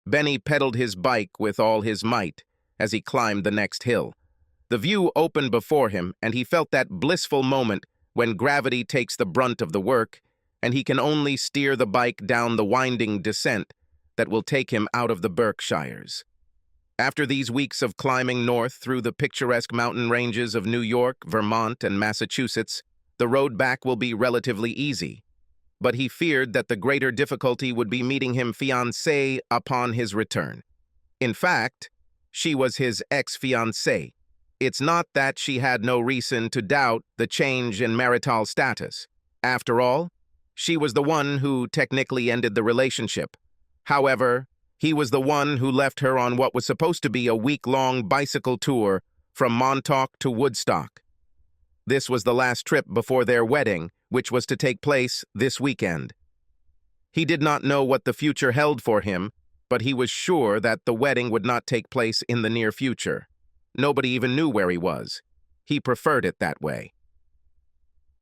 Bennie pedaled his bike with all his might as he climbed the next hill. The view opened before him, and he felt that blissful moment when gravity takes the brunt of the work, and he can only steer the bike down the winding descent that will take him out of the Berkshires. After these weeks of climbing north through the picturesque mountain ranges of New York, Vermont, and Massachusetts, the road back will be relatively easy. But he feared that the greater difficulty would be meeting his fiancée upon his return. In fact, she was his ex-fiancée. It's not that she had no reason to doubt the change in marital status. After all, she was the one who technically ended the relationship. However, he was the one who left her on what was supposed to be a week-long bicycle tour from Montauk to Woodstock. This was the last trip before their wedding, which was to take place this weekend. He did not know what the future held for him, but he was sure that the wedding would not take place in the near future. Nobody even knew where he was. He preferred it that way.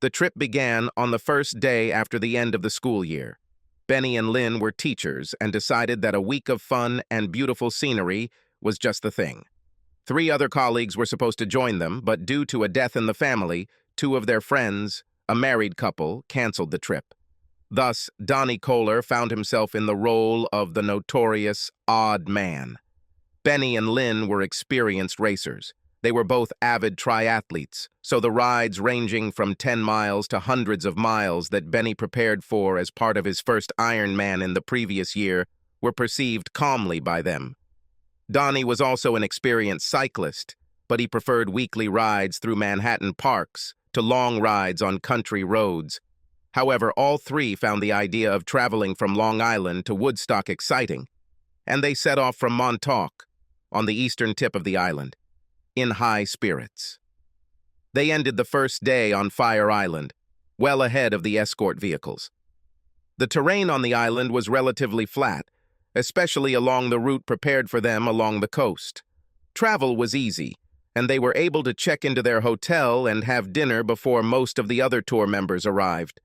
The trip began on the first day after the end of the school year. Bennie and Lynn were teachers and decided that a week of fun and beautiful scenery was just the thing. 3 other colleagues were supposed to join them, but due to a death in the family, 2 of their friends, a married couple, canceled the trip. Thus, Donnie Kohler found himself in the role of the notorious odd man. Bennie and Lynn were experienced racers. They were both avid triathletes, so the rides ranging from 10 miles to hundreds of miles that Bennie prepared for as part of his first Ironman in the previous year were perceived calmly by them. Donnie was also an experienced cyclist, but he preferred weekly rides through Manhattan parks to long rides on country roads. However, all 3 found the idea of traveling from Long Island to Woodstock exciting, and they set off from Montauk, on the eastern tip of the island, in high spirits. They ended the first day on Fire Island, well ahead of the escort vehicles. The terrain on the island was relatively flat, especially along the route prepared for them along the coast. Travel was easy, and they were able to check into their hotel and have dinner before most of the other tour members arrived.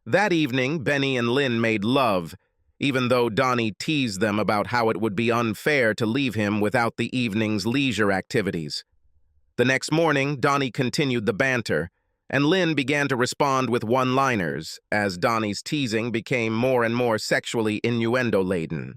That evening, Bennie and Lynn made love, even though Donnie teased them about how it would be unfair to leave him without the evening's leisure activities. The next morning, Donnie continued the banter, and Lynn began to respond with one-liners as Donnie's teasing became more and more sexually innuendo-laden.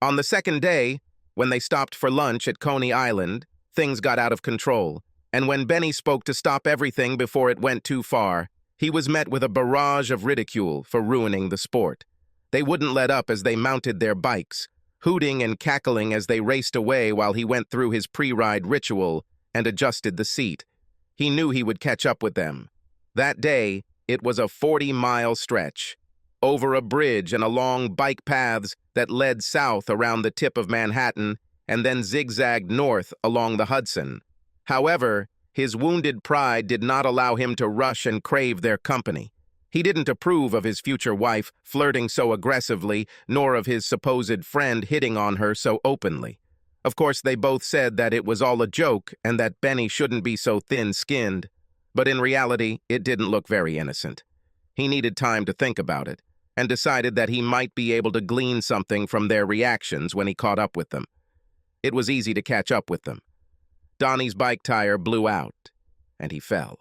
On the second day, when they stopped for lunch at Coney Island, things got out of control, and when Bennie spoke to stop everything before it went too far, he was met with a barrage of ridicule for ruining the sport. They wouldn't let up as they mounted their bikes, hooting and cackling as they raced away while he went through his pre-ride ritual and adjusted the seat. He knew he would catch up with them. That day, it was a 40-mile stretch, over a bridge and along bike paths that led south around the tip of Manhattan and then zigzagged north along the Hudson. However, his wounded pride did not allow him to rush and crave their company. He didn't approve of his future wife flirting so aggressively, nor of his supposed friend hitting on her so openly. Of course, they both said that it was all a joke and that Bennie shouldn't be so thin-skinned, but in reality, it didn't look very innocent. He needed time to think about it, and decided that he might be able to glean something from their reactions when he caught up with them. It was easy to catch up with them. Donnie's bike tire blew out, and he fell.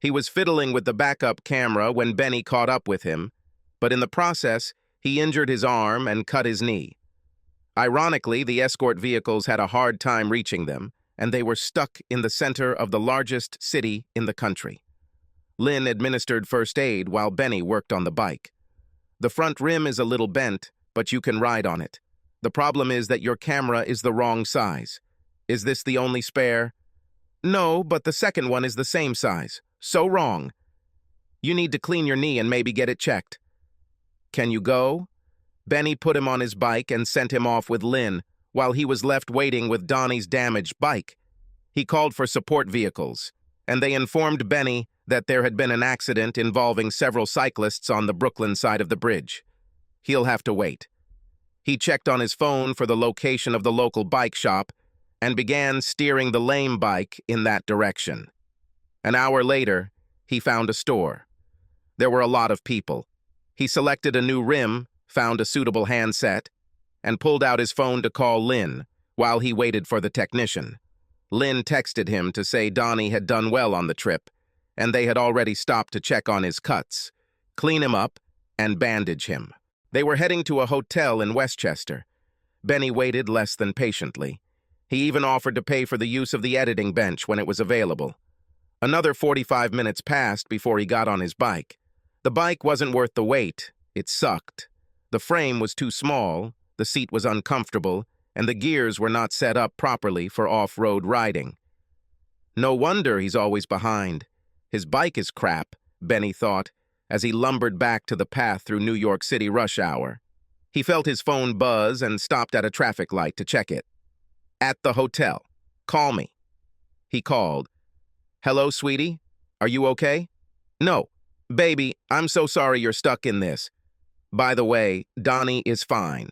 He was fiddling with the backup camera when Bennie caught up with him, but in the process, he injured his arm and cut his knee. Ironically, the escort vehicles had a hard time reaching them, and they were stuck in the center of the largest city in the country. Lynn administered first aid while Bennie worked on the bike. The front rim is a little bent, but you can ride on it. The problem is that your camera is the wrong size. Is this the only spare? No, but the second one is the same size. So wrong. You need to clean your knee and maybe get it checked. Can you go? Bennie put him on his bike and sent him off with Lynn, while he was left waiting with Donnie's damaged bike. He called for support vehicles, and they informed Bennie that there had been an accident involving several cyclists on the Brooklyn side of the bridge. He'll have to wait. He checked on his phone for the location of the local bike shop and began steering the lame bike in that direction. An hour later, he found a store. There were a lot of people. He selected a new rim, found a suitable handset, and pulled out his phone to call Lynn while he waited for the technician. Lynn texted him to say Donnie had done well on the trip, and they had already stopped to check on his cuts, clean him up, and bandage him. They were heading to a hotel in Westchester. Bennie waited less than patiently. He even offered to pay for the use of the editing bench when it was available. Another 45 minutes passed before he got on his bike. The bike wasn't worth the wait. It sucked. The frame was too small, the seat was uncomfortable, and the gears were not set up properly for off-road riding. No wonder he's always behind. His bike is crap, Bennie thought, as he lumbered back to the path through New York City rush hour. He felt his phone buzz and stopped at a traffic light to check it. At the hotel. Call me. He called. Hello, sweetie? Are you okay? No. Baby, I'm so sorry you're stuck in this. By the way, Donnie is fine.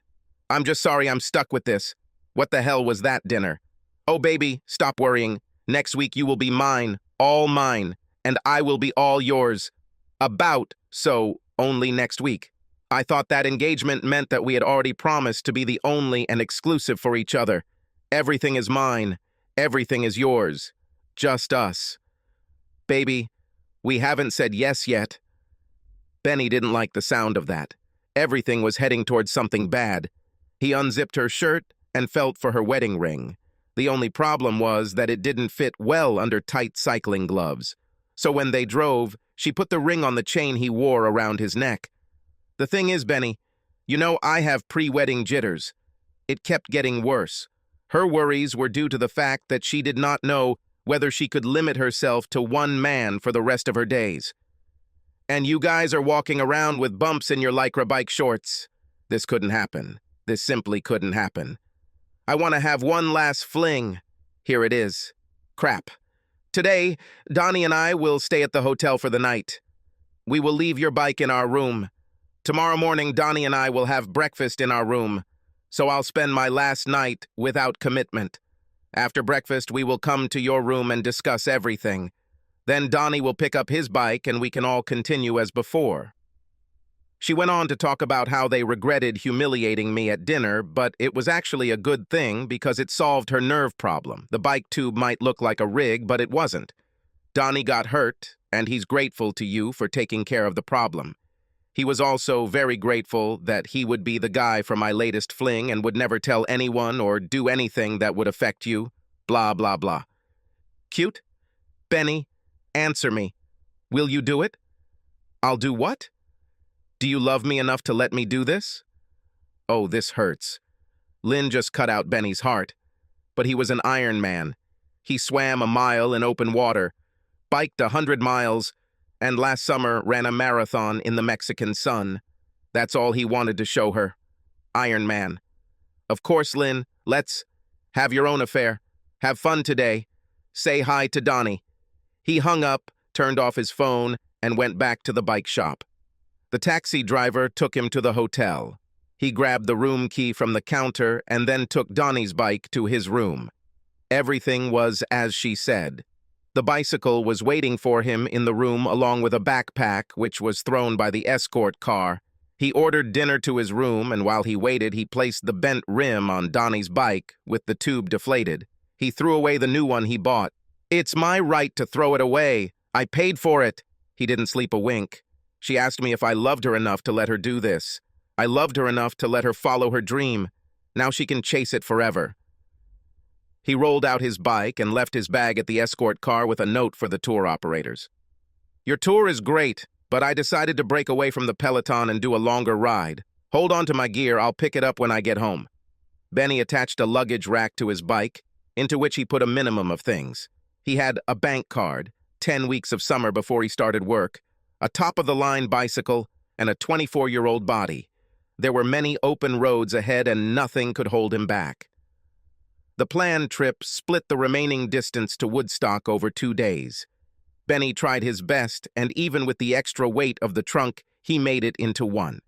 I'm just sorry I'm stuck with this. What the hell was that dinner? Oh, baby, stop worrying. Next week you will be mine, all mine, and I will be all yours. So only next week. I thought that engagement meant that we had already promised to be the only and exclusive for each other. Everything is mine. Everything is yours. Just us. Baby, we haven't said yes yet. Bennie didn't like the sound of that. Everything was heading towards something bad. He unzipped her shirt and felt for her wedding ring. The only problem was that it didn't fit well under tight cycling gloves. So when they drove, she put the ring on the chain he wore around his neck. The thing is, Bennie, you know I have pre-wedding jitters. It kept getting worse. Her worries were due to the fact that she did not know whether she could limit herself to one man for the rest of her days. And you guys are walking around with bumps in your Lycra bike shorts. This couldn't happen. This simply couldn't happen. I want to have one last fling. Here it is. Crap. Today, Donnie and I will stay at the hotel for the night. We will leave your bike in our room. Tomorrow morning, Donnie and I will have breakfast in our room, so I'll spend my last night without commitment. After breakfast, we will come to your room and discuss everything. Then Donnie will pick up his bike and we can all continue as before. She went on to talk about how they regretted humiliating me at dinner, but it was actually a good thing because it solved her nerve problem. The bike tube might look like a rig, but it wasn't. Donnie got hurt, and he's grateful to you for taking care of the problem. He was also very grateful that he would be the guy for my latest fling and would never tell anyone or do anything that would affect you. Blah, blah, blah. Cute? Bennie, answer me. Will you do it? I'll do what? Do you love me enough to let me do this? Oh, this hurts. Lynn just cut out Bennie's heart. But he was an Iron Man. He swam a mile in open water, biked 100 miles, and last summer ran a marathon in the Mexican sun. That's all he wanted to show her. Iron Man. Of course, Lynn, let's have your own affair. Have fun today. Say hi to Donnie. He hung up, turned off his phone, and went back to the bike shop. The taxi driver took him to the hotel. He grabbed the room key from the counter and then took Donnie's bike to his room. Everything was as she said. The bicycle was waiting for him in the room along with a backpack which was thrown by the escort car. He ordered dinner to his room, and while he waited, he placed the bent rim on Donnie's bike with the tube deflated. He threw away the new one he bought. It's my right to throw it away. I paid for it. He didn't sleep a wink. She asked me if I loved her enough to let her do this. I loved her enough to let her follow her dream. Now she can chase it forever. He rolled out his bike and left his bag at the escort car with a note for the tour operators. Your tour is great, but I decided to break away from the peloton and do a longer ride. Hold on to my gear, I'll pick it up when I get home. Bennie attached a luggage rack to his bike, into which he put a minimum of things. He had a bank card, 10 weeks of summer before he started work, a top-of-the-line bicycle, and a 24-year-old body. There were many open roads ahead and nothing could hold him back. The planned trip split the remaining distance to Woodstock over 2 days. Bennie tried his best, and even with the extra weight of the trunk, he made it into one.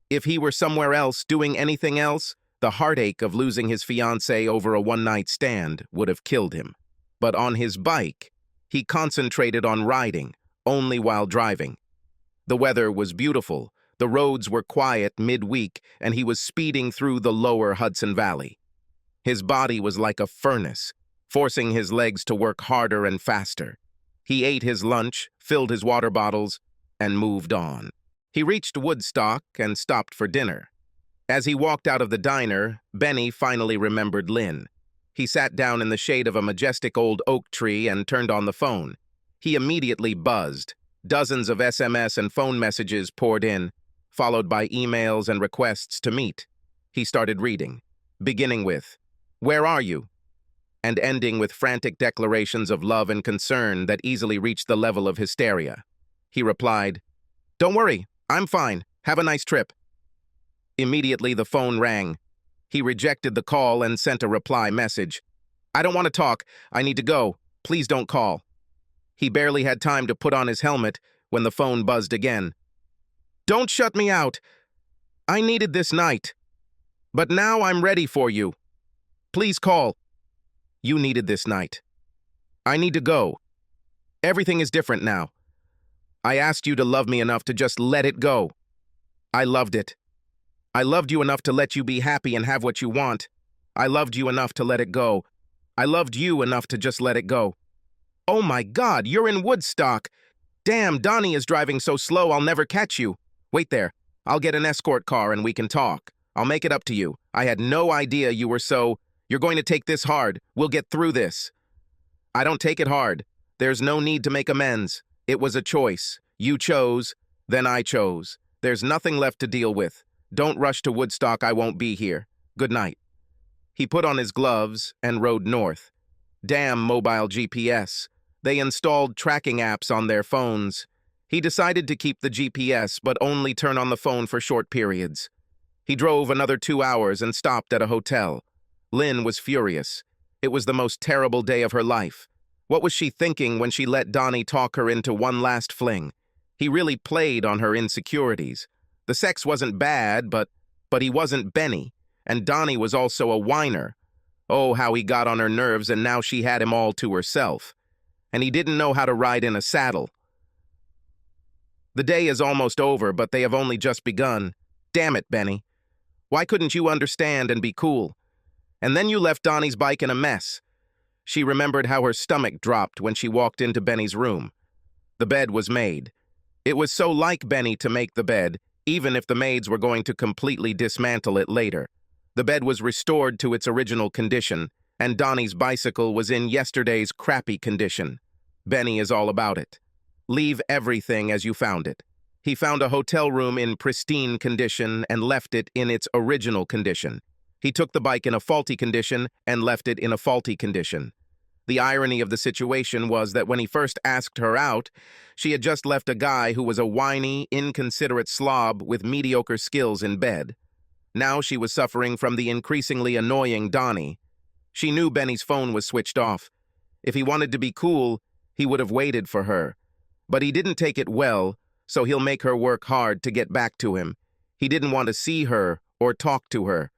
If he were somewhere else doing anything else, the heartache of losing his fiancée over a one-night stand would have killed him. But on his bike, he concentrated on riding, only while driving. The weather was beautiful, The roads were quiet midweek, and he was speeding through the lower Hudson Valley. His body was like a furnace, forcing his legs to work harder and faster. He ate his lunch, filled his water bottles, and moved on. He reached Woodstock and stopped for dinner. As he walked out of the diner, Bennie finally remembered Lynn. He sat down in the shade of a majestic old oak tree and turned on the phone. He immediately buzzed. Dozens of SMS and phone messages poured in, followed by emails and requests to meet. He started reading, beginning with, "Where are you?" and ending with frantic declarations of love and concern that easily reached the level of hysteria. He replied, "Don't worry, I'm fine. Have a nice trip." Immediately the phone rang. He rejected the call and sent a reply message. "I don't want to talk. I need to go. Please don't call." He barely had time to put on his helmet when the phone buzzed again. "Don't shut me out. I needed this night. But now I'm ready for you. Please call. You needed this night. I need to go. Everything is different now. I asked you to love me enough to just let it go. I loved it. I loved you enough to let you be happy and have what you want. I loved you enough to let it go. I loved you enough to just let it go. Oh my God, you're in Woodstock. Damn, Donnie is driving so slow I'll never catch you. Wait there. I'll get an escort car and we can talk. I'll make it up to you. I had no idea you were so... You're going to take this hard. We'll get through this." "I don't take it hard. There's no need to make amends. It was a choice. You chose, then I chose. There's nothing left to deal with. Don't rush to Woodstock. I won't be here. Good night." He put on his gloves and rode north. Damn mobile GPS. They installed tracking apps on their phones. He decided to keep the GPS, but only turn on the phone for short periods. He drove another 2 hours and stopped at a hotel. Lynn was furious. It was the most terrible day of her life. What was she thinking when she let Donnie talk her into one last fling? He really played on her insecurities. The sex wasn't bad, but he wasn't Bennie, and Donnie was also a whiner. Oh, how he got on her nerves, and now she had him all to herself. And he didn't know how to ride in a saddle. The day is almost over, but they have only just begun. Damn it, Bennie. Why couldn't you understand and be cool? And then you left Donnie's bike in a mess. She remembered how her stomach dropped when she walked into Bennie's room. The bed was made. It was so like Bennie to make the bed, even if the maids were going to completely dismantle it later. The bed was restored to its original condition, and Donnie's bicycle was in yesterday's crappy condition. Bennie is all about it. Leave everything as you found it. He found a hotel room in pristine condition and left it in its original condition. He took the bike in a faulty condition and left it in a faulty condition. The irony of the situation was that when he first asked her out, she had just left a guy who was a whiny, inconsiderate slob with mediocre skills in bed. Now she was suffering from the increasingly annoying Donnie. She knew Bennie's phone was switched off. If he wanted to be cool, he would have waited for her. But he didn't take it well, so he'll make her work hard to get back to him. He didn't want to see her or talk to her.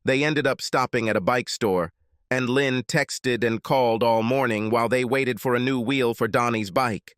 They ended up stopping at a bike store, and Lynn texted and called all morning while they waited for a new wheel for Donnie's bike.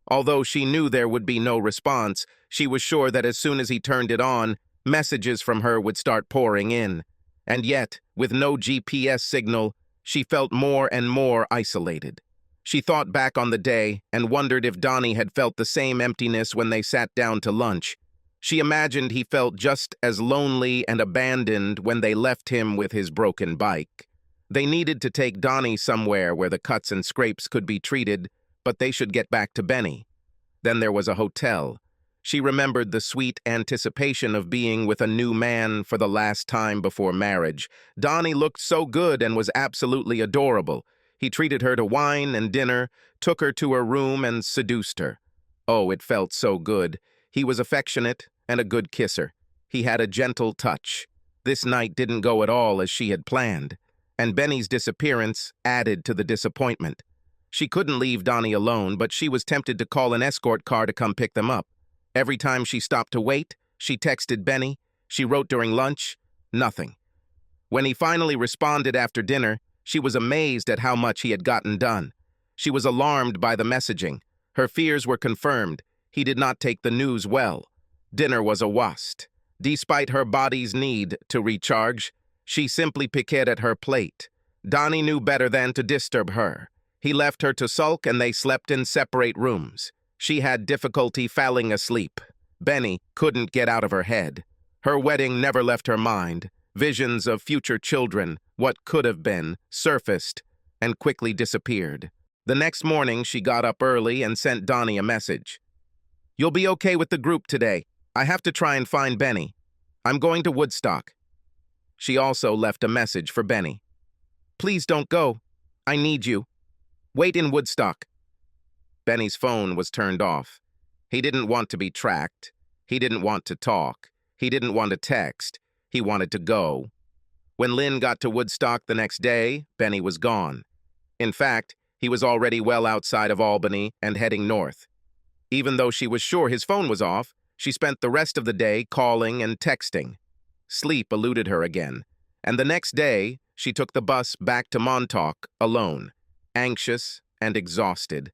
Although she knew there would be no response, she was sure that as soon as he turned it on, messages from her would start pouring in. And yet, with no GPS signal, she felt more and more isolated. She thought back on the day and wondered if Donnie had felt the same emptiness when they sat down to lunch. She imagined he felt just as lonely and abandoned when they left him with his broken bike. They needed to take Donnie somewhere where the cuts and scrapes could be treated, but they should get back to Bennie. Then there was a hotel. She remembered the sweet anticipation of being with a new man for the last time before marriage. Donnie looked so good and was absolutely adorable. He treated her to wine and dinner, took her to her room, and seduced her. Oh, it felt so good. He was affectionate and a good kisser. He had a gentle touch. This night didn't go at all as she had planned, and Bennie's disappearance added to the disappointment. She couldn't leave Donnie alone, but she was tempted to call an escort car to come pick them up. Every time she stopped to wait, she texted Bennie. She wrote during lunch. Nothing. When he finally responded after dinner, she was amazed at how much he had gotten done. She was alarmed by the messaging. Her fears were confirmed. He did not take the news well. Dinner was a waste. Despite her body's need to recharge, she simply picked at her plate. Donnie knew better than to disturb her. He left her to sulk and they slept in separate rooms. She had difficulty falling asleep. Bennie couldn't get out of her head. Her wedding never left her mind. Visions of future children, what could have been, surfaced and quickly disappeared. The next morning, she got up early and sent Donnie a message. "You'll be okay with the group today. I have to try and find Bennie. I'm going to Woodstock." She also left a message for Bennie. "Please don't go. I need you. Wait in Woodstock." Bennie's phone was turned off. He didn't want to be tracked. He didn't want to talk. He didn't want to text. He wanted to go. When Lynn got to Woodstock the next day, Bennie was gone. In fact, he was already well outside of Albany and heading north. Even though she was sure his phone was off, she spent the rest of the day calling and texting. Sleep eluded her again, and the next day, she took the bus back to Montauk alone, anxious and exhausted.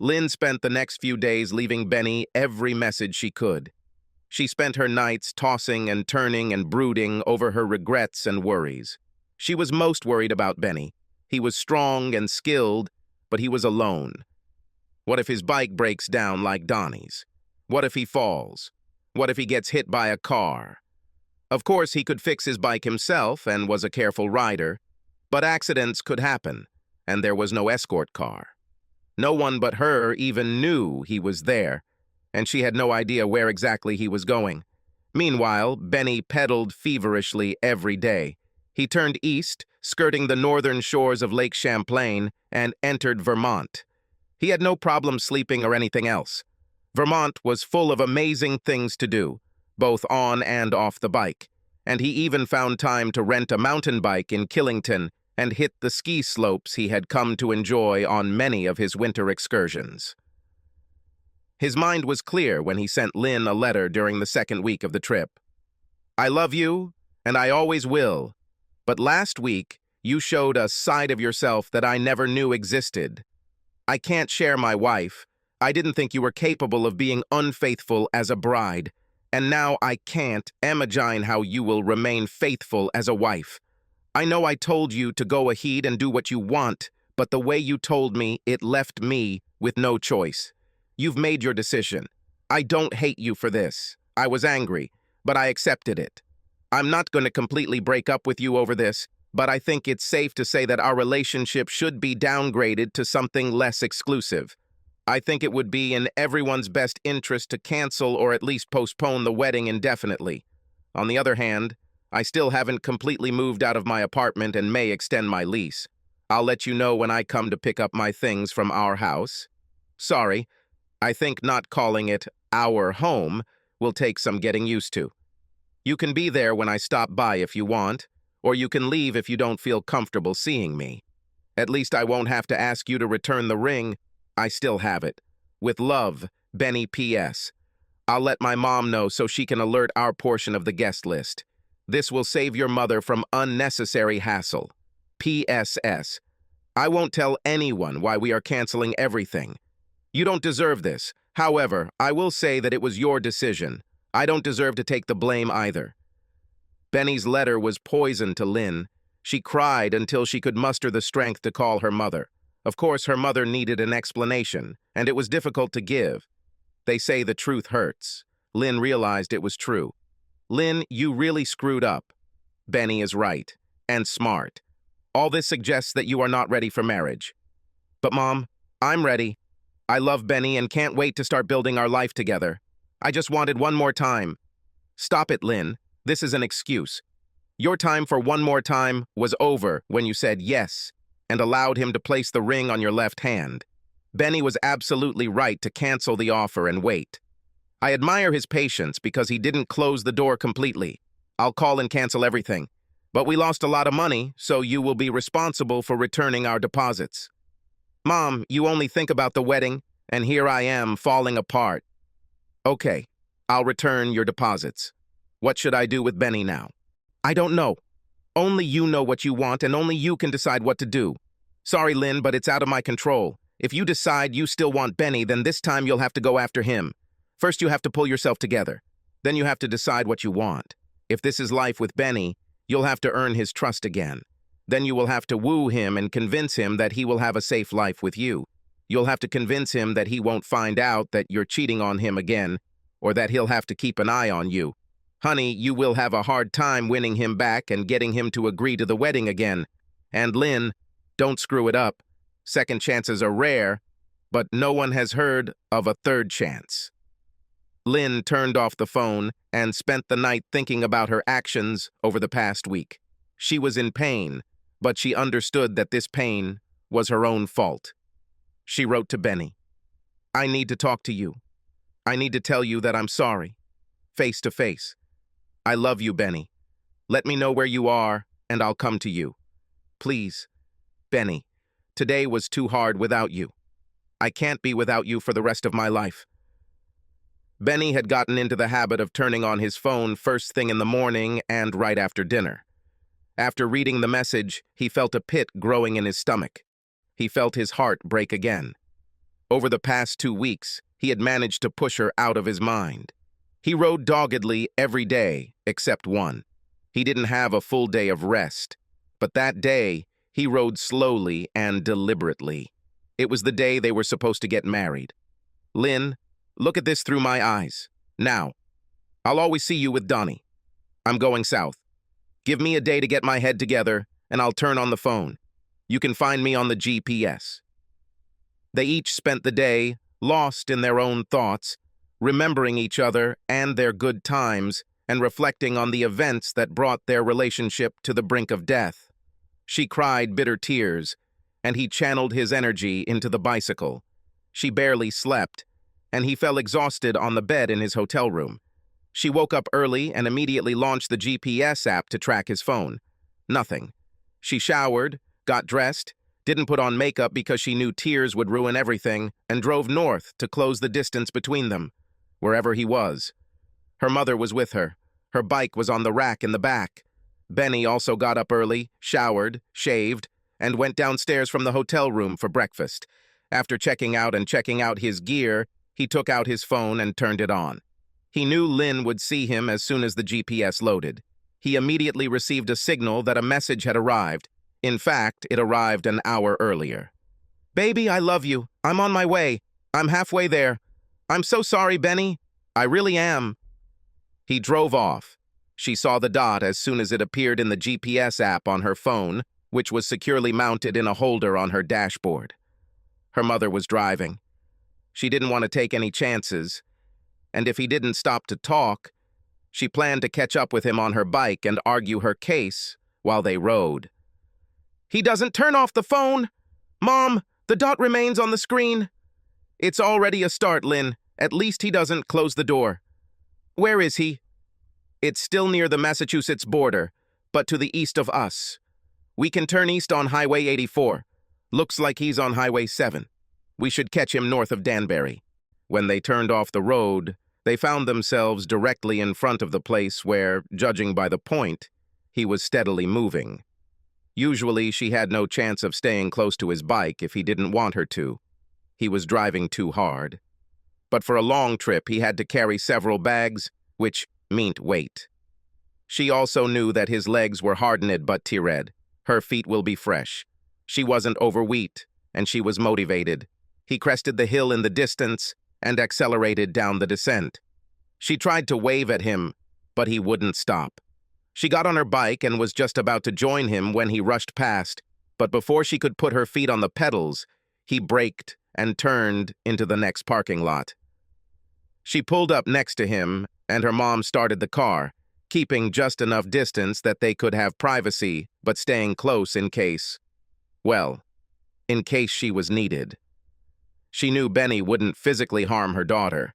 Lynn spent the next few days leaving Bennie every message she could. She spent her nights tossing and turning and brooding over her regrets and worries. She was most worried about Bennie. He was strong and skilled, but he was alone. What if his bike breaks down like Donnie's? What if he falls? What if he gets hit by a car? Of course, he could fix his bike himself and was a careful rider, but accidents could happen, and there was no escort car. No one but her even knew he was there, and she had no idea where exactly he was going. Meanwhile, Bennie pedaled feverishly every day. He turned east, skirting the northern shores of Lake Champlain, and entered Vermont. He had no problem sleeping or anything else. Vermont was full of amazing things to do, both on and off the bike, and he even found time to rent a mountain bike in Killington and hit the ski slopes he had come to enjoy on many of his winter excursions. His mind was clear when he sent Lynn a letter during the second week of the trip. "I love you, and I always will, but last week you showed a side of yourself that I never knew existed. I can't share my wife. I didn't think you were capable of being unfaithful as a bride, and now I can't imagine how you will remain faithful as a wife. I know I told you to go ahead and do what you want, but the way you told me, it left me with no choice. You've made your decision. I don't hate you for this. I was angry, but I accepted it. I'm not going to completely break up with you over this, but I think it's safe to say that our relationship should be downgraded to something less exclusive. I think it would be in everyone's best interest to cancel or at least postpone the wedding indefinitely. On the other hand, I still haven't completely moved out of my apartment and may extend my lease. I'll let you know when I come to pick up my things from our house. Sorry, I think not calling it our home will take some getting used to. You can be there when I stop by if you want, or you can leave if you don't feel comfortable seeing me. At least I won't have to ask you to return the ring. I still have it. With love, Bennie P.S. I'll let my mom know so she can alert our portion of the guest list. This will save your mother from unnecessary hassle. P.S.S. I won't tell anyone why we are canceling everything. You don't deserve this. However, I will say that it was your decision. I don't deserve to take the blame either." Bennie's letter was poison to Lynn. She cried until she could muster the strength to call her mother. Of course, her mother needed an explanation, and it was difficult to give. They say the truth hurts. Lynn realized it was true. "Lynn, you really screwed up. Bennie is right, and smart. All this suggests that you are not ready for marriage. But Mom, I'm ready. I love Bennie and can't wait to start building our life together. I just wanted one more time." "Stop it, Lynn. This is an excuse. Your time for one more time was over when you said yes and allowed him to place the ring on your left hand. Bennie was absolutely right to cancel the offer and wait. I admire his patience because he didn't close the door completely. I'll call and cancel everything. But we lost a lot of money, so you will be responsible for returning our deposits." "Mom, you only think about the wedding, and here I am falling apart." "Okay, I'll return your deposits. What should I do with Bennie now?" "I don't know. Only you know what you want, and only you can decide what to do. Sorry, Lynn, but it's out of my control. If you decide you still want Bennie, then this time you'll have to go after him. First, you have to pull yourself together. Then you have to decide what you want. If this is life with Bennie, you'll have to earn his trust again. Then you will have to woo him and convince him that he will have a safe life with you. You'll have to convince him that he won't find out that you're cheating on him again, or that he'll have to keep an eye on you. Honey, you will have a hard time winning him back and getting him to agree to the wedding again. And Lynn, don't screw it up. Second chances are rare, but no one has heard of a third chance. Lynn turned off the phone and spent the night thinking about her actions over the past week. She was in pain, but she understood that this pain was her own fault. She wrote to Bennie, "I need to talk to you. I need to tell you that I'm sorry. Face to face. I love you, Bennie. Let me know where you are, and I'll come to you. Please, Bennie, today was too hard without you. I can't be without you for the rest of my life." Bennie had gotten into the habit of turning on his phone first thing in the morning and right after dinner. After reading the message, he felt a pit growing in his stomach. He felt his heart break again. Over the past 2 weeks, he had managed to push her out of his mind. He rode doggedly every day except one. He didn't have a full day of rest, but that day, he rode slowly and deliberately. It was the day they were supposed to get married. "Lynn, look at this through my eyes. Now, I'll always see you with Donnie. I'm going south. Give me a day to get my head together, and I'll turn on the phone. You can find me on the GPS." They each spent the day lost in their own thoughts, remembering each other and their good times, and reflecting on the events that brought their relationship to the brink of death. She cried bitter tears, and he channeled his energy into the bicycle. She barely slept, and he fell exhausted on the bed in his hotel room. She woke up early and immediately launched the GPS app to track his phone. Nothing. She showered, got dressed, didn't put on makeup because she knew tears would ruin everything, and drove north to close the distance between them, wherever he was. Her mother was with her. Her bike was on the rack in the back. Bennie also got up early, showered, shaved, and went downstairs from the hotel room for breakfast. After checking out his gear, he took out his phone and turned it on. He knew Lynn would see him as soon as the GPS loaded. He immediately received a signal that a message had arrived. In fact, it arrived an hour earlier. "Baby, I love you. I'm on my way. I'm halfway there. I'm so sorry, Bennie. I really am." He drove off. She saw the dot as soon as it appeared in the GPS app on her phone, which was securely mounted in a holder on her dashboard. Her mother was driving. She didn't want to take any chances, and if he didn't stop to talk, she planned to catch up with him on her bike and argue her case while they rode. "He doesn't turn off the phone! Mom, the dot remains on the screen." "It's already a start, Lynn. At least he doesn't close the door." "Where is he?" "It's still near the Massachusetts border, but to the east of us. We can turn east on Highway 84. Looks like he's on Highway 7. We should catch him north of Danbury." When they turned off the road, they found themselves directly in front of the place where, judging by the point, he was steadily moving. Usually, she had no chance of staying close to his bike if he didn't want her to. He was driving too hard. But for a long trip, he had to carry several bags, which meant weight. She also knew that his legs were hardened but tired. Her feet will be fresh. She wasn't overweight, and she was motivated. He crested the hill in the distance and accelerated down the descent. She tried to wave at him, but he wouldn't stop. She got on her bike and was just about to join him when he rushed past, but before she could put her feet on the pedals, he braked and turned into the next parking lot. She pulled up next to him, and her mom started the car, keeping just enough distance that they could have privacy, but staying close in case she was needed. She knew Bennie wouldn't physically harm her daughter,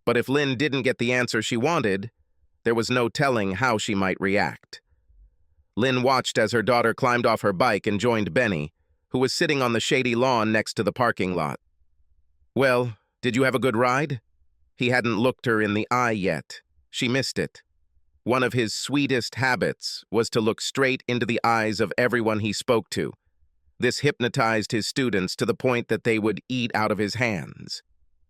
but if Lynn didn't get the answer she wanted, there was no telling how she might react. Lynn watched as her daughter climbed off her bike and joined Bennie, who was sitting on the shady lawn next to the parking lot. "Well, did you have a good ride?" He hadn't looked her in the eye yet. She missed it. One of his sweetest habits was to look straight into the eyes of everyone he spoke to. This hypnotized his students to the point that they would eat out of his hands.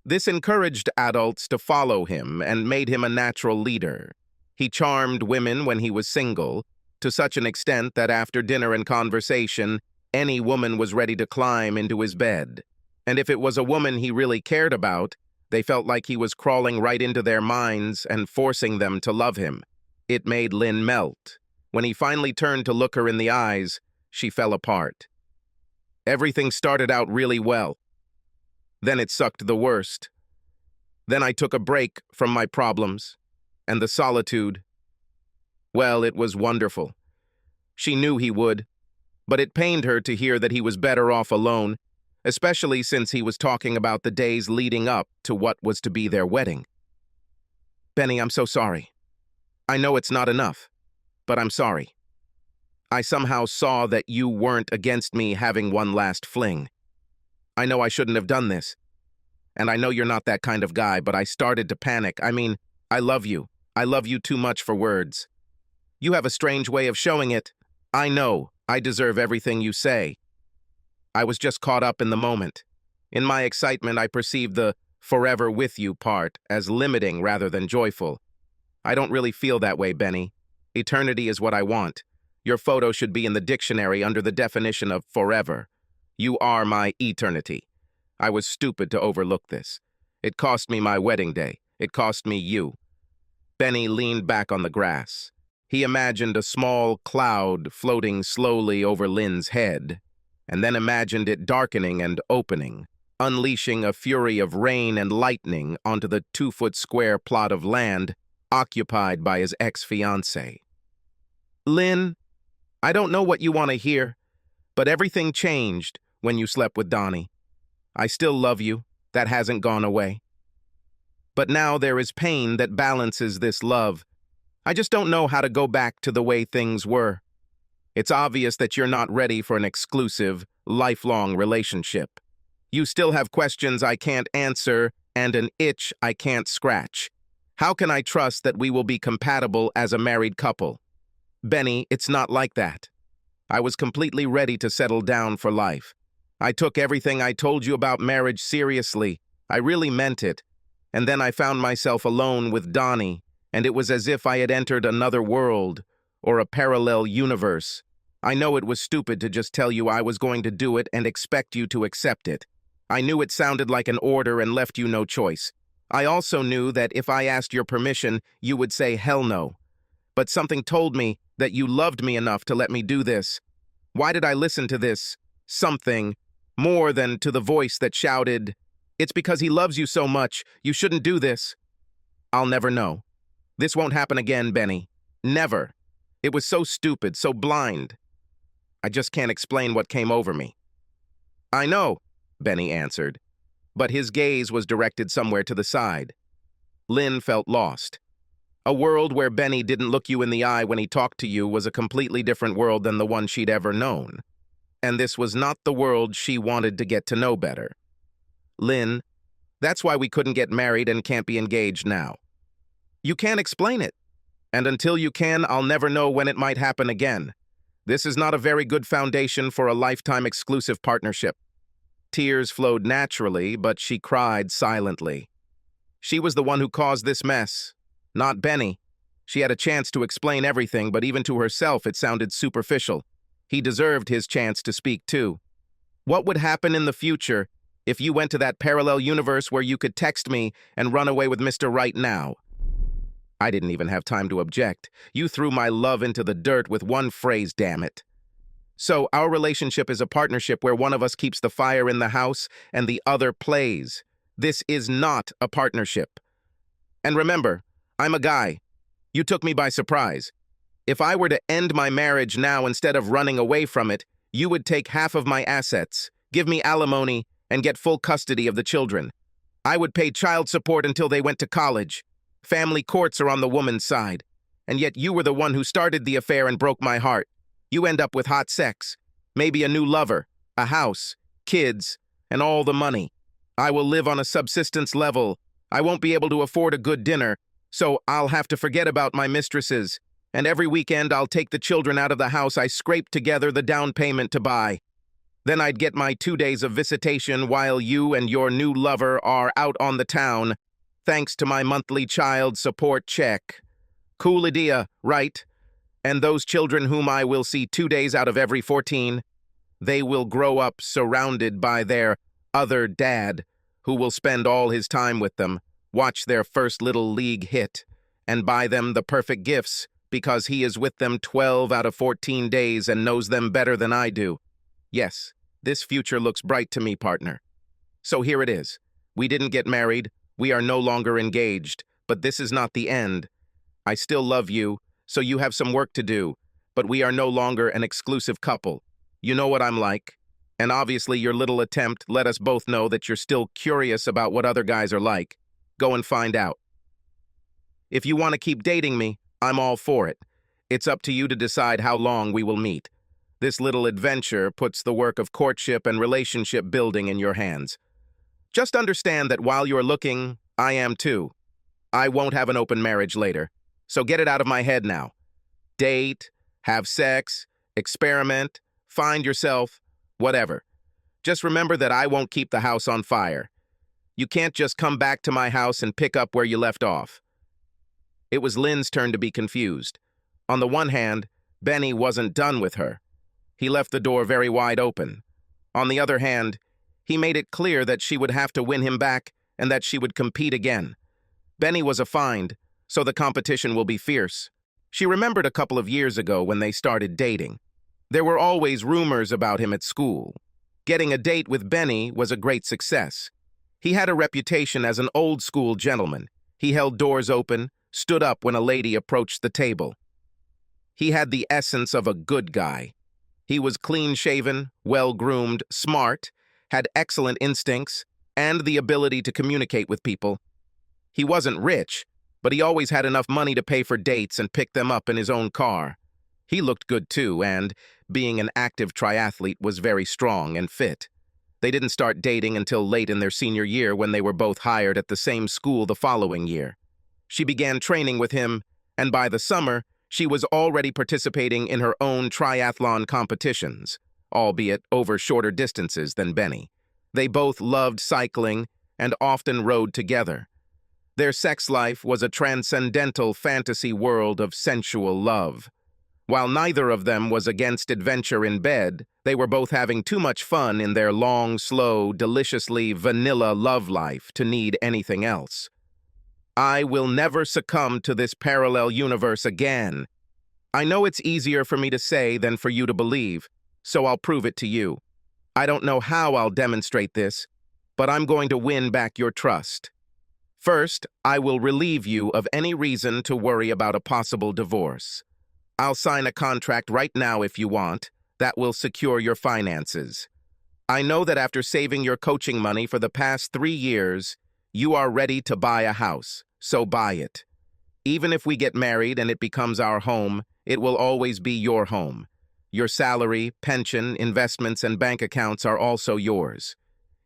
This encouraged adults to follow him and made him a natural leader. He charmed women when he was single, to such an extent that after dinner and conversation, any woman was ready to climb into his bed. And if it was a woman he really cared about, they felt like he was crawling right into their minds and forcing them to love him. It made Lynn melt. When he finally turned to look her in the eyes, she fell apart. Everything started out really well. Then it sucked the worst. Then I took a break from my problems and the solitude. Well, it was wonderful. She knew he would, but it pained her to hear that he was better off alone, especially since he was talking about the days leading up to what was to be their wedding. Bennie, I'm so sorry. I know it's not enough, but I'm sorry. I somehow saw that you weren't against me having one last fling. I know I shouldn't have done this, and I know you're not that kind of guy, but I started to panic. I mean, I love you. I love you too much for words. You have a strange way of showing it. I know. I deserve everything you say. I was just caught up in the moment. In my excitement, I perceived the forever with you part as limiting rather than joyful. I don't really feel that way, Bennie. Eternity is what I want. Your photo should be in the dictionary under the definition of forever. You are my eternity. I was stupid to overlook this. It cost me my wedding day. It cost me you. Bennie leaned back on the grass. He imagined a small cloud floating slowly over Lynn's head, and then imagined it darkening and opening, unleashing a fury of rain and lightning onto the 2-foot square plot of land occupied by his ex-fiancée. Lynn, I don't know what you want to hear, but everything changed when you slept with Donnie. I still love you. That hasn't gone away. But now there is pain that balances this love. I just don't know how to go back to the way things were. It's obvious that you're not ready for an exclusive, lifelong relationship. You still have questions I can't answer and an itch I can't scratch. How can I trust that we will be compatible as a married couple? Bennie, it's not like that. I was completely ready to settle down for life. I took everything I told you about marriage seriously. I really meant it. And then I found myself alone with Donnie, and it was as if I had entered another world or a parallel universe. I know it was stupid to just tell you I was going to do it and expect you to accept it. I knew it sounded like an order and left you no choice. I also knew that if I asked your permission, you would say hell no. But something told me that you loved me enough to let me do this. Why did I listen to this something more than to the voice that shouted, "It's because he loves you so much, you shouldn't do this"? I'll never know. This won't happen again, Bennie. Never. It was so stupid, so blind. I just can't explain what came over me. I know, Bennie answered, but his gaze was directed somewhere to the side. Lynn felt lost. A world where Bennie didn't look you in the eye when he talked to you was a completely different world than the one she'd ever known. And this was not the world she wanted to get to know better. Lynn, that's why we couldn't get married and can't be engaged now. You can't explain it. And until you can, I'll never know when it might happen again. This is not a very good foundation for a lifetime exclusive partnership. Tears flowed naturally, but she cried silently. She was the one who caused this mess, not Bennie. She had a chance to explain everything, but even to herself it sounded superficial. He deserved his chance to speak too. What would happen in the future if you went to that parallel universe where you could text me and run away with Mr. Right now? I didn't even have time to object. You threw my love into the dirt with one phrase, damn it. So our relationship is a partnership where one of us keeps the fire in the house and the other plays. This is not a partnership. And remember, I'm a guy. You took me by surprise. If I were to end my marriage now instead of running away from it, you would take half of my assets, give me alimony, and get full custody of the children. I would pay child support until they went to college. Family courts are on the woman's side. And yet you were the one who started the affair and broke my heart. You end up with hot sex, maybe a new lover, a house, kids, and all the money. I will live on a subsistence level. I won't be able to afford a good dinner, so I'll have to forget about my mistresses. And every weekend I'll take the children out of the house I scraped together the down payment to buy. Then I'd get my 2 days of visitation while you and your new lover are out on the town, thanks to my monthly child support check. Cool idea, right? And those children whom I will see 2 days out of every 14, they will grow up surrounded by their other dad, who will spend all his time with them, watch their first little league hit, and buy them the perfect gifts because he is with them 12 out of 14 days and knows them better than I do. Yes, this future looks bright to me, partner. So here it is. We didn't get married. We are no longer engaged, but this is not the end. I still love you, so you have some work to do, but we are no longer an exclusive couple. You know what I'm like. And obviously your little attempt let us both know that you're still curious about what other guys are like. Go and find out. If you want to keep dating me, I'm all for it. It's up to you to decide how long we will meet. This little adventure puts the work of courtship and relationship building in your hands. Just understand that while you're looking, I am too. I won't have an open marriage later, so get it out of my head now. Date, have sex, experiment, find yourself, whatever. Just remember that I won't keep the house on fire. You can't just come back to my house and pick up where you left off. It was Lynn's turn to be confused. On the one hand, Bennie wasn't done with her. He left the door very wide open. On the other hand, he made it clear that she would have to win him back and that she would compete again. Bennie was a find, so the competition will be fierce. She remembered a couple of years ago when they started dating. There were always rumors about him at school. Getting a date with Bennie was a great success. He had a reputation as an old-school gentleman. He held doors open, stood up when a lady approached the table. He had the essence of a good guy. He was clean-shaven, well-groomed, smart, had excellent instincts, and the ability to communicate with people. He wasn't rich, but he always had enough money to pay for dates and pick them up in his own car. He looked good too, and, being an active triathlete, was very strong and fit. They didn't start dating until late in their senior year when they were both hired at the same school the following year. She began training with him, and by the summer, she was already participating in her own triathlon competitions, albeit over shorter distances than Bennie. They both loved cycling and often rode together. Their sex life was a transcendental fantasy world of sensual love. While neither of them was against adventure in bed, they were both having too much fun in their long, slow, deliciously vanilla love life to need anything else. I will never succumb to this parallel universe again. I know it's easier for me to say than for you to believe, so I'll prove it to you. I don't know how I'll demonstrate this, but I'm going to win back your trust. First, I will relieve you of any reason to worry about a possible divorce. I'll sign a contract right now if you want. That will secure your finances. I know that after saving your coaching money for the past 3 years, you are ready to buy a house, so buy it. Even if we get married and it becomes our home, it will always be your home. Your salary, pension, investments, and bank accounts are also yours.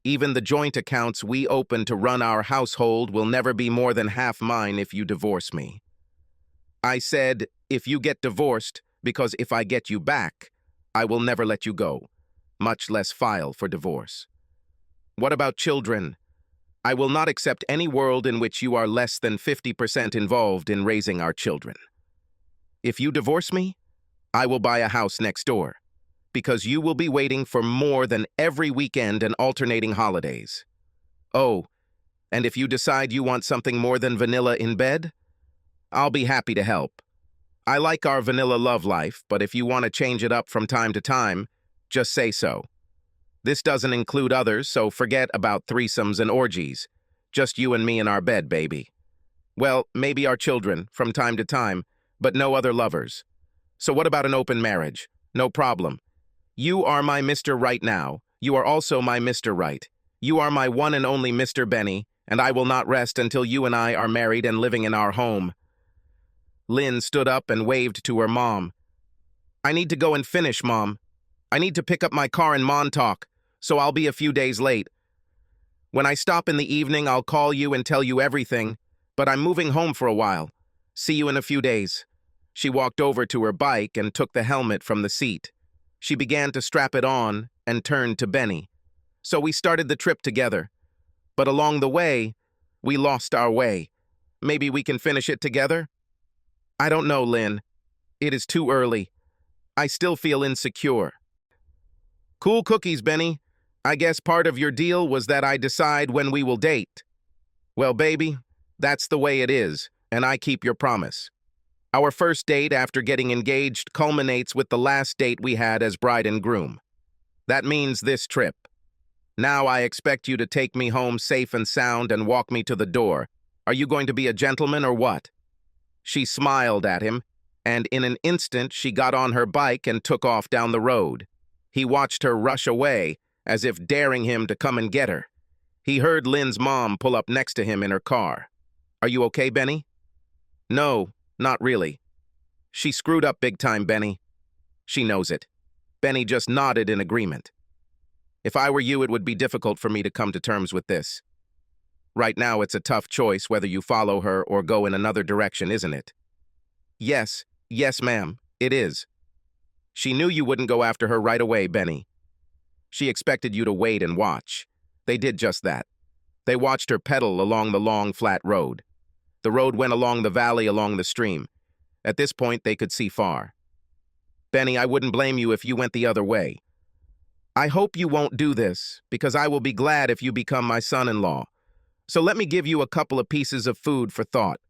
Even the joint accounts we open to run our household will never be more than half mine if you divorce me. I said, if you get divorced, because if I get you back, I will never let you go, much less file for divorce. What about children? I will not accept any world in which you are less than 50% involved in raising our children. If you divorce me, I will buy a house next door, because you will be waiting for more than every weekend and alternating holidays. Oh, and if you decide you want something more than vanilla in bed, I'll be happy to help. I like our vanilla love life, but if you want to change it up from time to time, just say so. This doesn't include others, so forget about threesomes and orgies. Just you and me in our bed, baby. Well, maybe our children, from time to time, but no other lovers. So what about an open marriage? No problem. You are my Mr. Right now. You are also my Mr. Right. You are my one and only Mr. Bennie, and I will not rest until you and I are married and living in our home. Lynn stood up and waved to her mom. I need to go and finish, Mom. I need to pick up my car in Montauk, so I'll be a few days late. When I stop in the evening, I'll call you and tell you everything, but I'm moving home for a while. See you in a few days. She walked over to her bike and took the helmet from the seat. She began to strap it on, and turned to Bennie. So we started the trip together. But along the way, we lost our way. Maybe we can finish it together? I don't know, Lynn. It is too early. I still feel insecure. Cool cookies, Bennie. I guess part of your deal was that I decide when we will date. Well, baby, that's the way it is, and I keep your promise. Our first date after getting engaged culminates with the last date we had as bride and groom. That means this trip. Now I expect you to take me home safe and sound and walk me to the door. Are you going to be a gentleman or what? She smiled at him, and in an instant she got on her bike and took off down the road. He watched her rush away, as if daring him to come and get her. He heard Lynn's mom pull up next to him in her car. Are you okay, Bennie? No, not really. She screwed up big time, Bennie. She knows it. Bennie just nodded in agreement. If I were you, it would be difficult for me to come to terms with this. Right now, it's a tough choice whether you follow her or go in another direction, isn't it? Yes, ma'am, it is. She knew you wouldn't go after her right away, Bennie. She expected you to wait and watch. They did just that. They watched her pedal along the long, flat road. The road went along the valley along the stream. At this point, they could see far. Bennie, I wouldn't blame you if you went the other way. I hope you won't do this, because I will be glad if you become my son-in-law. So let me give you a couple of pieces of food for thought.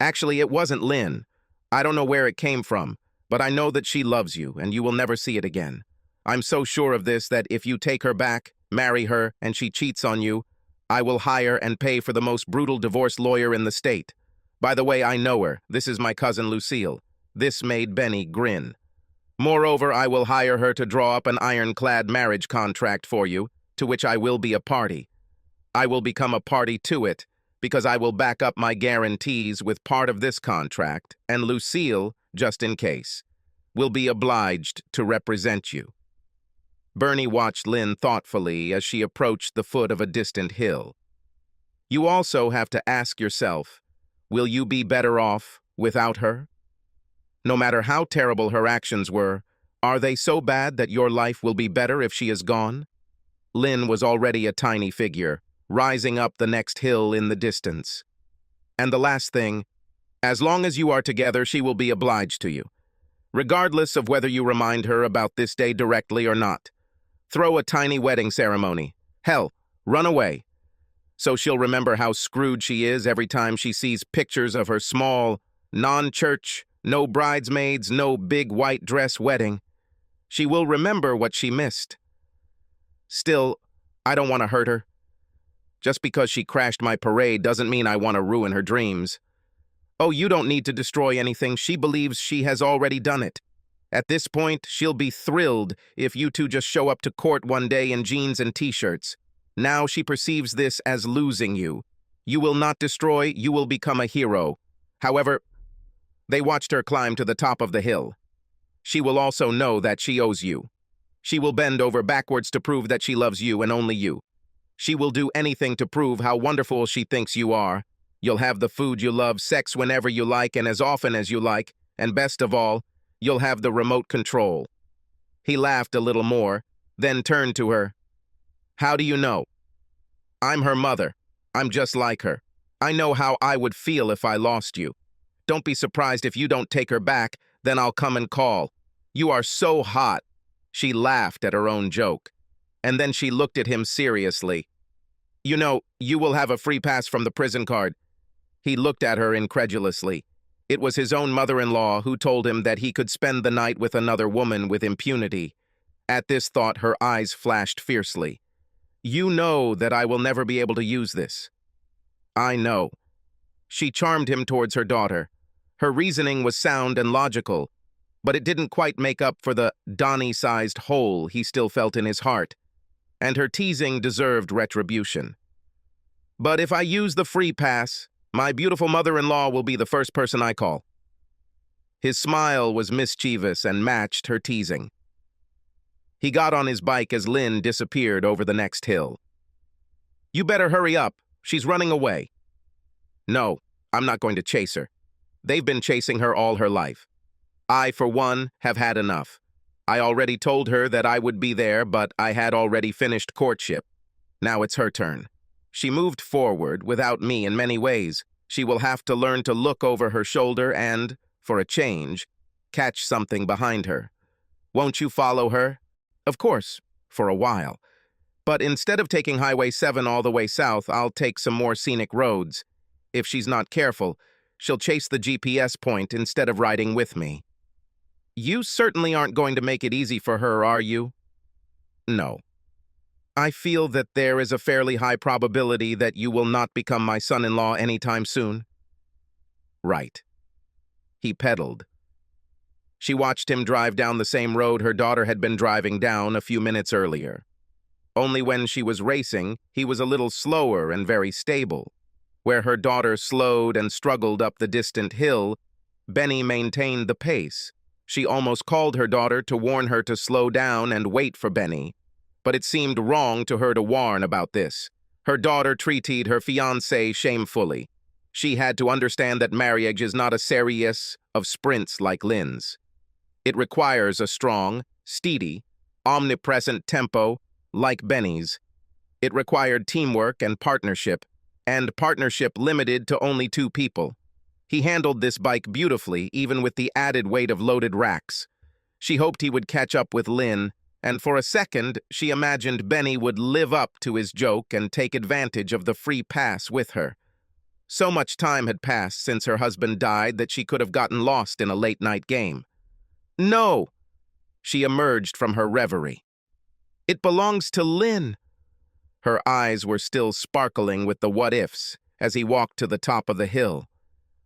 Actually, it wasn't Lynn. I don't know where it came from, but I know that she loves you, and you will never see it again. I'm so sure of this that if you take her back, marry her, and she cheats on you, I will hire and pay for the most brutal divorce lawyer in the state. By the way, I know her. This is my cousin Lucille. This made Bennie grin. Moreover, I will hire her to draw up an ironclad marriage contract for you, to which I will be a party. I will become a party to it, because I will back up my guarantees with part of this contract, and Lucille, just in case, will be obliged to represent you. Bennie watched Lynn thoughtfully as she approached the foot of a distant hill. You also have to ask yourself, will you be better off without her? No matter how terrible her actions were, are they so bad that your life will be better if she is gone? Lynn was already a tiny figure, rising up the next hill in the distance. And the last thing, as long as you are together, she will be obliged to you, regardless of whether you remind her about this day directly or not. Throw a tiny wedding ceremony. Hell, run away. So she'll remember how screwed she is every time she sees pictures of her small, non-church, no bridesmaids, no big white dress wedding. She will remember what she missed. Still, I don't want to hurt her. Just because she crashed my parade doesn't mean I want to ruin her dreams. Oh, you don't need to destroy anything. She believes she has already done it. At this point, she'll be thrilled if you two just show up to court one day in jeans and t-shirts. Now she perceives this as losing you. You will not destroy, you will become a hero. However, they watched her climb to the top of the hill. She will also know that she owes you. She will bend over backwards to prove that she loves you and only you. She will do anything to prove how wonderful she thinks you are. You'll have the food you love, sex whenever you like and as often as you like, and best of all, you'll have the remote control. He laughed a little more, then turned to her. How do you know? I'm her mother. I'm just like her. I know how I would feel if I lost you. Don't be surprised if you don't take her back, then I'll come and call. You are so hot. She laughed at her own joke. And then she looked at him seriously. You know, you will have a free pass from the prison card. He looked at her incredulously. It was his own mother-in-law who told him that he could spend the night with another woman with impunity. At this thought, her eyes flashed fiercely. You know that I will never be able to use this. I know. She charmed him towards her daughter. Her reasoning was sound and logical, but it didn't quite make up for the Donnie-sized hole he still felt in his heart, and her teasing deserved retribution. But if I use the free pass, my beautiful mother-in-law will be the first person I call. His smile was mischievous and matched her teasing. He got on his bike as Lynn disappeared over the next hill. You better hurry up. She's running away. No, I'm not going to chase her. They've been chasing her all her life. I, for one, have had enough. I already told her that I would be there, but I had already finished courtship. Now it's her turn. She moved forward without me in many ways. She will have to learn to look over her shoulder and, for a change, catch something behind her. Won't you follow her? Of course, for a while. But instead of taking Highway 7 all the way south, I'll take some more scenic roads. If she's not careful, she'll chase the GPS point instead of riding with me. You certainly aren't going to make it easy for her, are you? No. I feel that there is a fairly high probability that you will not become my son-in-law anytime soon. Right. He pedaled. She watched him drive down the same road her daughter had been driving down a few minutes earlier. Only when she was racing, he was a little slower and very stable. Where her daughter slowed and struggled up the distant hill, Bennie maintained the pace. She almost called her daughter to warn her to slow down and wait for Bennie, but it seemed wrong to her to warn about this. Her daughter treated her fiancé shamefully. She had to understand that marriage is not a series of sprints like Lynn's. It requires a strong, steady, omnipresent tempo like Bennie's. It required teamwork and partnership limited to only 2 people. He handled this bike beautifully, even with the added weight of loaded racks. She hoped he would catch up with Lynn, and for a second, she imagined Bennie would live up to his joke and take advantage of the free pass with her. So much time had passed since her husband died that she could have gotten lost in a late-night game. No! She emerged from her reverie. It belongs to Lynn. Her eyes were still sparkling with the what-ifs as he walked to the top of the hill.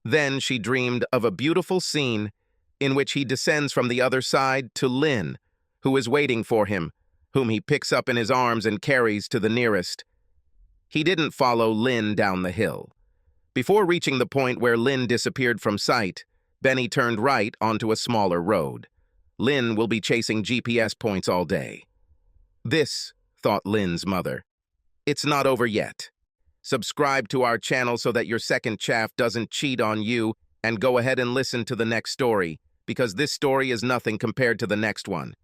Then she dreamed of a beautiful scene in which he descends from the other side to Lynn, who is waiting for him, whom he picks up in his arms and carries to the nearest. He didn't follow Lynn down the hill. Before reaching the point where Lynn disappeared from sight, Bennie turned right onto a smaller road. Lynn will be chasing GPS points all day. This, thought Lynn's mother. It's not over yet. Subscribe to our channel so that your second chaff doesn't cheat on you, and go ahead and listen to the next story, because this story is nothing compared to the next one.